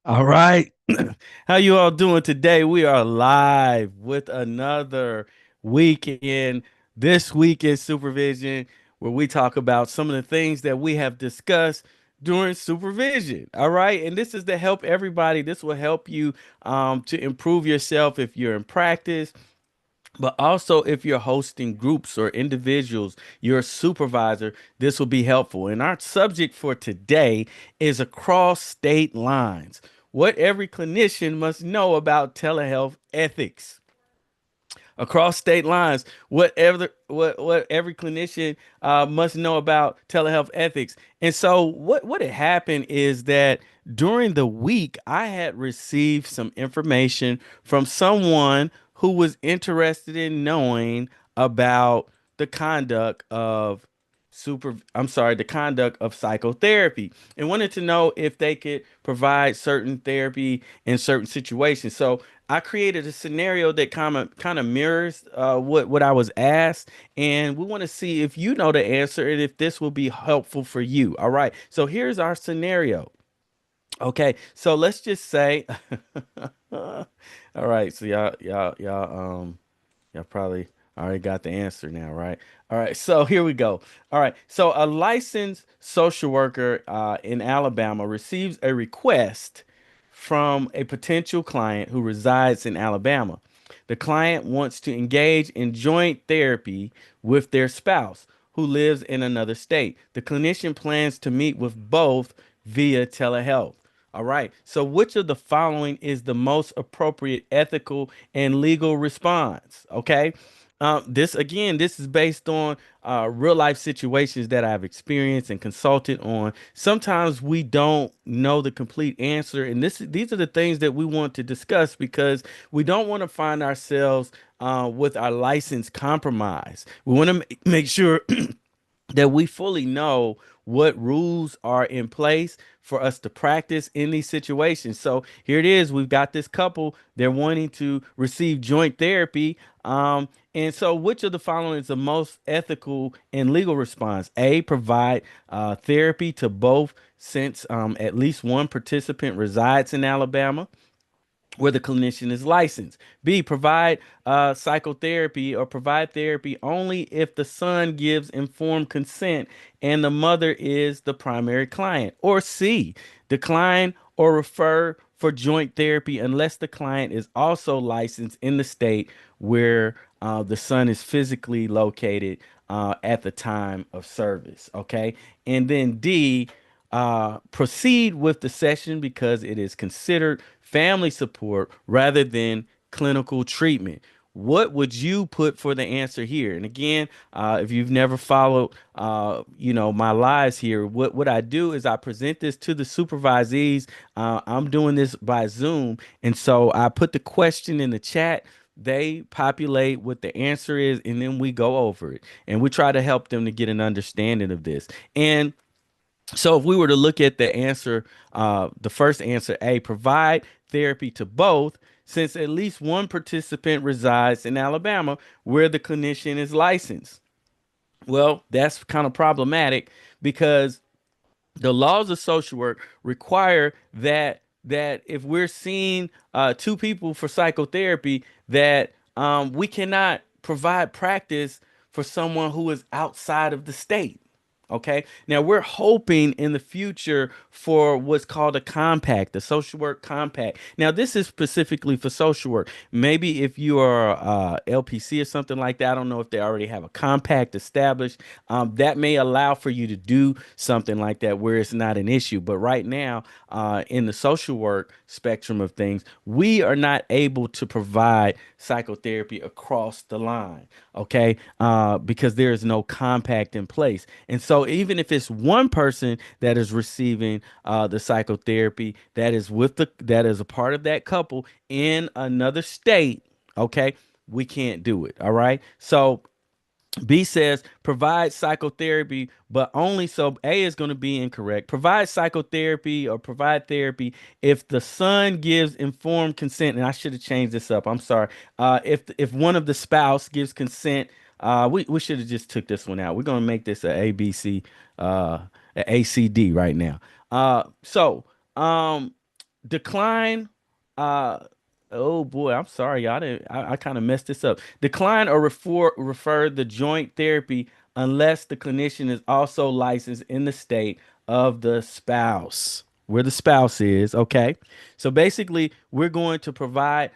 All right. How you all doing today? We are live with another weekend, this week in supervision, where we talk about some of the things that we have discussed during supervision. All right. And this is to help everybody. This will help you to improve yourself if you're in practice. But also, if you're hosting groups or individuals, you're a supervisor, this will be helpful. And our subject for today is across state lines. What every clinician must know about telehealth ethics across state lines. What every clinician must know about telehealth ethics. And so what had happened is that during the week I had received some information from someone who was interested in knowing about the conduct of the conduct of psychotherapy, and wanted to know if they could provide certain therapy in certain situations. So I created a scenario that kind of mirrors what I was asked, and we want to see if you know the answer and if this will be helpful for you. All right. So here's our scenario. Okay. So let's just say, all right. So y'all probably already got the answer now, right? All right. So here we go. All right. So a licensed social worker in Alabama receives a request from a potential client who resides in Alabama. The client wants to engage in joint therapy with their spouse who lives in another state. The clinician plans to meet with both via telehealth. All right. So, which of the following is the most appropriate ethical and legal response? Okay. This is based on real life situations that I've experienced and consulted on. Sometimes we don't know the complete answer, and these are the things that we want to discuss because we don't want to find ourselves with our license compromised. We want to make sure that we fully know what rules are in place for us to practice in these situations. So here it is. We've got this couple. They're wanting to receive joint therapy. And so, which of the following is the most ethical and legal response? A, provide therapy to both since at least one participant resides in Alabama where the clinician is licensed. B, provide psychotherapy or provide therapy only if the son gives informed consent and the mother is the primary client. Or C, decline or refer for joint therapy unless the client is also licensed in the state where the son is physically located at the time of service. Okay. And then D, proceed with the session because it is considered family support rather than clinical treatment. What would you put for the answer here? And again, if you've never followed, my lives here, what I do is I present this to the supervisees. I'm doing this by Zoom, and so I put the question in the chat. They populate what the answer is, and then we go over it, and we try to help them to get an understanding of this. And so if we were to look at the answer, the first answer, A, provide therapy to both, since at least one participant resides in Alabama where the clinician is licensed. Well, that's kind of problematic because the laws of social work require that if we're seeing two people for psychotherapy, that we cannot provide practice for someone who is outside of the state. Okay. Now we're hoping in the future for what's called a compact, the social work compact. Now this is specifically for social work. Maybe if you are LPC or something like that, I don't know if they already have a compact established. That may allow for you to do something like that where it's not an issue. But right now, in the social work spectrum of things, we are not able to provide psychotherapy across the line. Okay. Because there is no compact in place. And so even if it's one person that is receiving the psychotherapy that is a part of that couple in another state, okay, we can't do it. All right. So B says provide psychotherapy, but only so A is going to be incorrect. Provide psychotherapy or provide therapy if the son gives informed consent. And I should have changed this up. I'm sorry. If one of the spouse gives consent, we should have just took this one out. We're going to make this a ABC, a ACD right now. So um, Decline. Uh, oh boy, I'm sorry, y'all. I kind of messed this up. Decline or refer the joint therapy unless the clinician is also licensed in the state of the spouse, where the spouse is. Okay, so basically, we're going to provide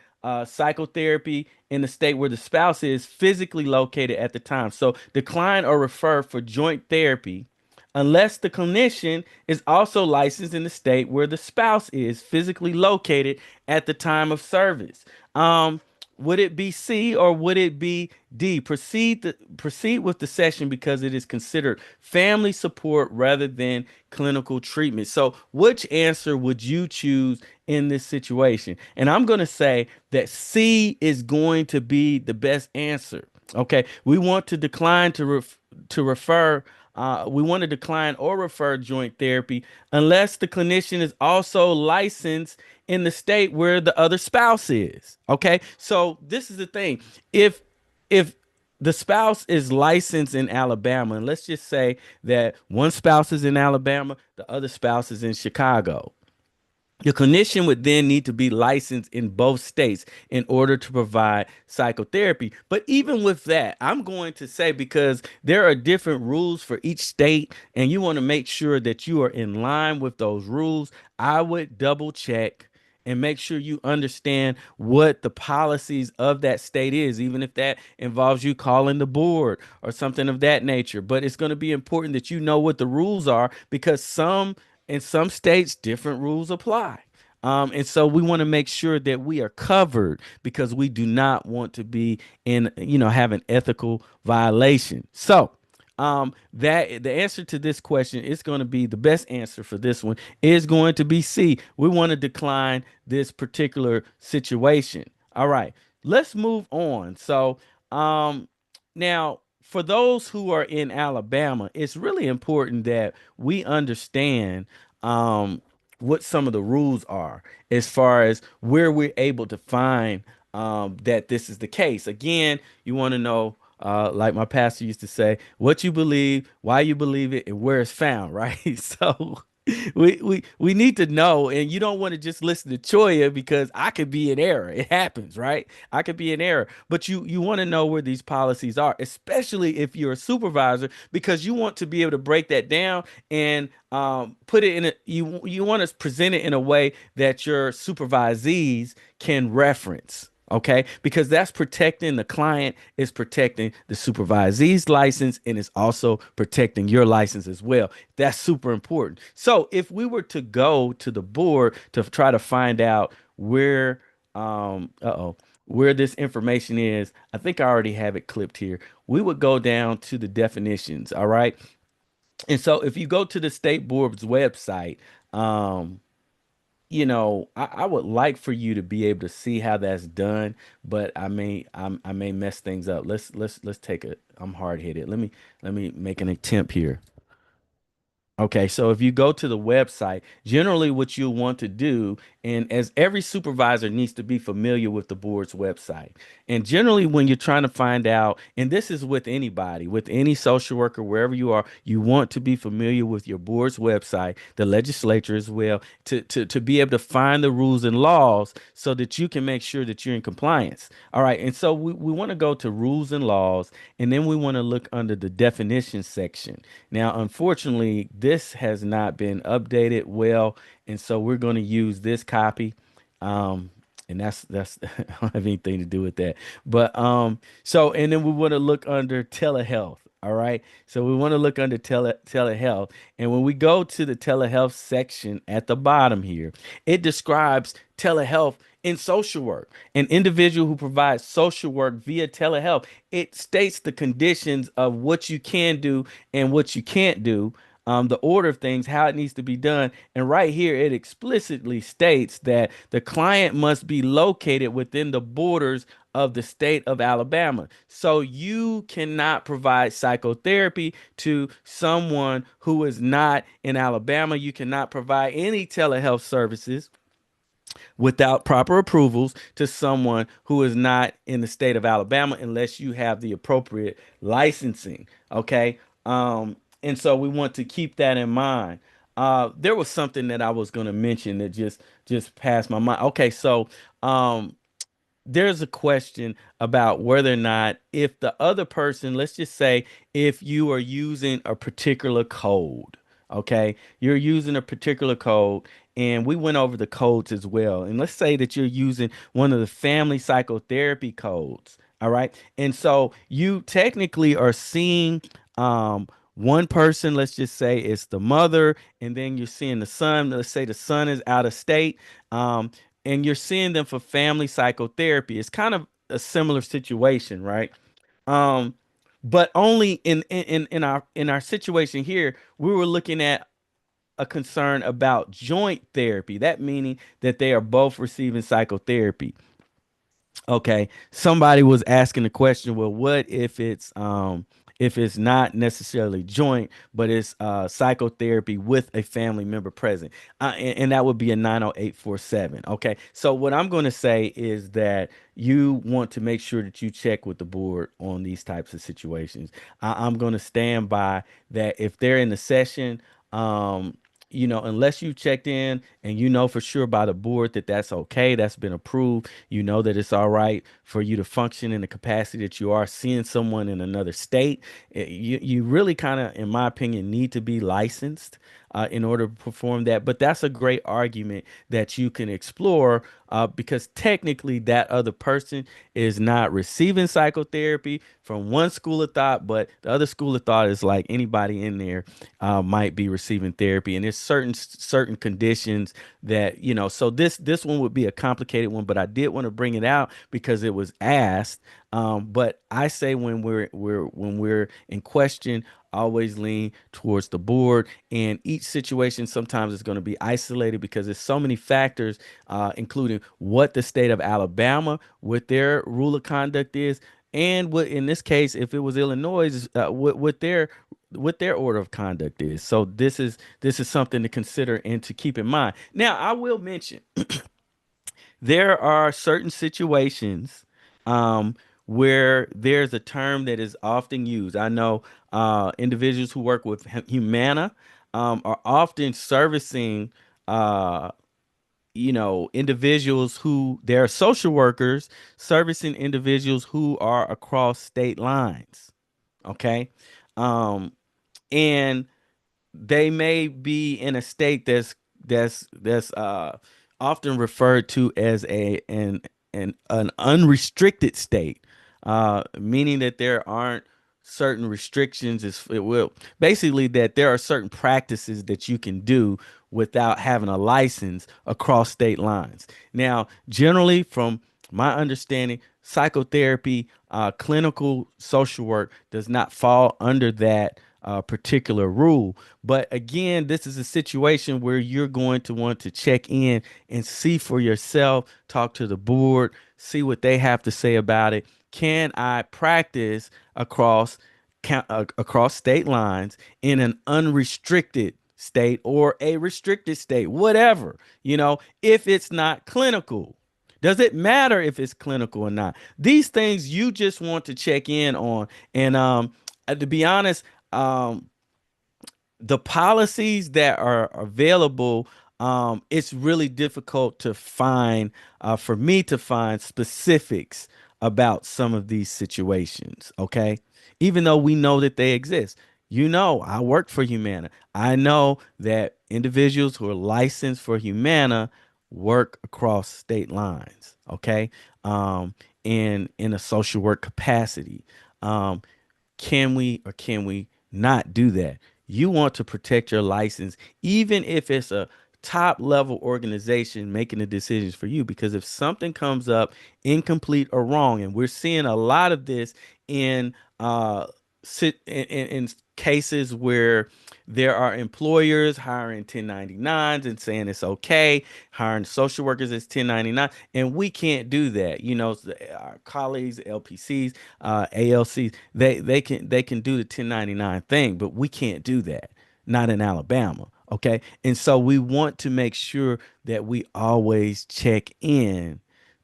psychotherapy in the state where the spouse is physically located at the time. So decline or refer for joint therapy unless the clinician is also licensed in the state where the spouse is physically located at the time of service. Um, would it be C or would it be D? Proceed with the session because it is considered family support rather than clinical treatment. So, which answer would you choose in this situation? And I'm going to say that C is going to be the best answer. Okay, we want to decline to refer we want to decline or refer joint therapy unless the clinician is also licensed in the state where the other spouse is. Okay, so this is the thing. If the spouse is licensed in Alabama, and let's just say that one spouse is in Alabama, the other spouse is in Chicago. The clinician would then need to be licensed in both states in order to provide psychotherapy. But even with that, I'm going to say because there are different rules for each state, and you want to make sure that you are in line with those rules, I would double check and make sure you understand what the policies of that state is, even if that involves you calling the board or something of that nature. But it's going to be important that you know what the rules are because in some states, different rules apply. And so we want to make sure that we are covered because we do not want to be have an ethical violation. So, that the answer to this question is going to be the best answer for this one is going to be C. We want to decline this particular situation. All right, let's move on. So, now for those who are in Alabama, it's really important that we understand what some of the rules are as far as where we're able to find that this is the case. Again, you want to know, like my pastor used to say, what you believe, why you believe it, and where it's found, right? So we need to know, and you don't want to just listen to Choya because I could be in error. It happens, right? I could be in error, but you want to know where these policies are, especially if you're a supervisor, because you want to be able to break that down and put it in a you want to present it in a way that your supervisees can reference. Okay, because that's protecting the client, is protecting the supervisee's license, and it's also protecting your license as well. That's super important. So if we were to go to the board to try to find out where where this information is, I think I already have it clipped here. We would go down to the definitions. All right. And so if you go to the state board's website, um, I would like for you to be able to see how that's done, but I may mess things up. Let's take a I'm hard headed. Let me make an attempt here. Okay, so if you go to the website, generally what you'll want to do, and as every supervisor needs to be familiar with the board's website. And generally, when you're trying to find out, and this is with anybody, with any social worker, wherever you are, you want to be familiar with your board's website, the legislature as well, to be able to find the rules and laws so that you can make sure that you're in compliance. All right, and so we want to go to rules and laws, and then we want to look under the definition section. Now, unfortunately, this has not been updated well, and so we're going to use this copy. Um, and that's I don't have anything to do with that. But so and then we want to look under telehealth. All right. So we want to look under telehealth. And when we go to the telehealth section at the bottom here, it describes telehealth in social work. An individual who provides social work via telehealth. It states the conditions of what you can do and what you can't do, the order of things, how it needs to be done. And right here, it explicitly states that the client must be located within the borders of the state of Alabama. So you cannot provide psychotherapy to someone who is not in Alabama. You cannot provide any telehealth services without proper approvals to someone who is not in the state of Alabama unless you have the appropriate licensing. Okay. And so we want to keep that in mind. There was something that I was going to mention that just passed my mind. Okay, so um, there's a question about whether or not if the other person, let's just say if you are using a particular code, okay, you're using a particular code, and we went over the codes as well. And let's say that you're using one of the family psychotherapy codes, all right? And so you technically are seeing one person, let's just say it's the mother, and then you're seeing the son. Let's say the son is out of state. And you're seeing them for family psychotherapy. It's kind of a similar situation, right? Um, but only in our situation here, we were looking at a concern about joint therapy. That meaning that they are both receiving psychotherapy. Okay, somebody was asking the question, well, what if it's not necessarily joint, but it's psychotherapy with a family member present, and that would be a 90847. Okay, so what I'm going to say is that you want to make sure that you check with the board on these types of situations. I'm going to stand by that if they're in the session. Unless you checked in and you know for sure by the board that that's okay, that's been approved, you know that it's all right for you to function in the capacity that you are seeing someone in another state. You really kind of, in my opinion, need to be licensed in order to perform that. But that's a great argument that you can explore because technically that other person is not receiving psychotherapy from one school of thought, but the other school of thought is like anybody in there might be receiving therapy, and there's certain conditions that So this one would be a complicated one, but I did want to bring it out because it was asked. But I say when we're in question, always lean towards the board. And each situation sometimes is going to be isolated because there's so many factors, including what the state of Alabama, what their rule of conduct is, and what in this case, if it was Illinois, what their order of conduct is. So this is something to consider and to keep in mind. Now, I will mention there are certain situations um, where there's a term that is often used. I know individuals who work with Humana are often servicing, uh, individuals who they're social workers servicing individuals who are across state lines. Okay. Um, and they may be in a state that's often referred to as an unrestricted state, meaning that there aren't certain restrictions. It will basically that there are certain practices that you can do without having a license across state lines. Now, generally, from my understanding, psychotherapy, clinical social work does not fall under that particular rule. But again, this is a situation where you're going to want to check in and see for yourself, talk to the board, see what they have to say about it. Can I practice across state lines in an unrestricted state or a restricted state, whatever, if it's not clinical? Does it matter if it's clinical or not? These things you just want to check in on. And to be honest, um, the policies that are available, it's really difficult to find, for me to find specifics about some of these situations. Okay. Even though we know that they exist. I work for Humana. I know that individuals who are licensed for Humana work across state lines. Okay. In a social work capacity. Um, can we or can we not do that? You want to protect your license, even if it's a top level organization making the decisions for you. Because if something comes up incomplete or wrong, and we're seeing a lot of this in in cases where there are employers hiring 1099s and saying it's okay, hiring social workers as 1099, and we can't do that. Our colleagues, LPCs, ALCs, they can do the 1099 thing, but we can't do that. Not in Alabama. Okay. And so we want to make sure that we always check in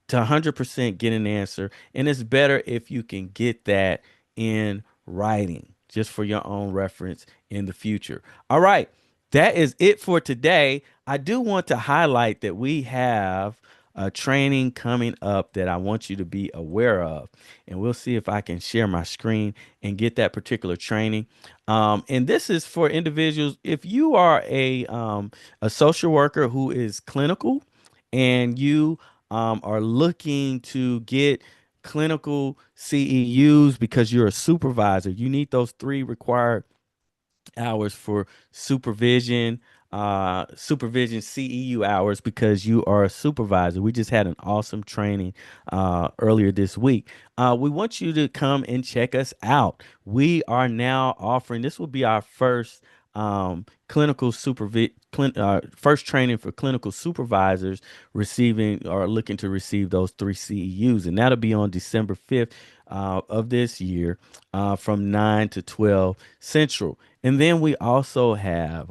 to 100% get an answer. And it's better if you can get that in writing just for your own reference in the future. All right. that is it for today. I do want to highlight that we have a training coming up that I want you to be aware of. And we'll see if I can share my screen and get that particular training. And this is for individuals. If you are a social worker who is clinical and you are looking to get clinical CEUs because you're a supervisor, you need those three required hours for supervision, supervision CEU hours because you are a supervisor. We just had an awesome training earlier this week. We want you to come and check us out. We are now offering, this will be our first clinical first training for clinical supervisors receiving or looking to receive those three CEUs, and that'll be on December 5th of this year from 9 to 12 Central. And then we also have,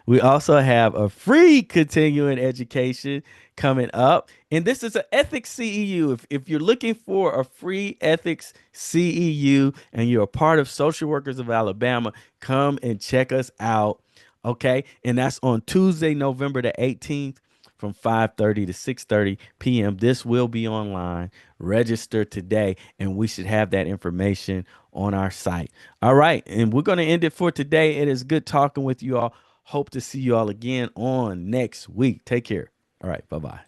we also have a free continuing education coming up. And this is an ethics CEU. If you're looking for a free ethics CEU and you're a part of Social Workers of Alabama, come and check us out. Okay. And that's on Tuesday, November the 18th from 5:30 to 6:30 p.m. This will be online. Register today, and we should have that information on our site. All right, and we're going to end it for today. It is good talking with you all. Hope to see you all again on next week. Take care. All right, bye bye.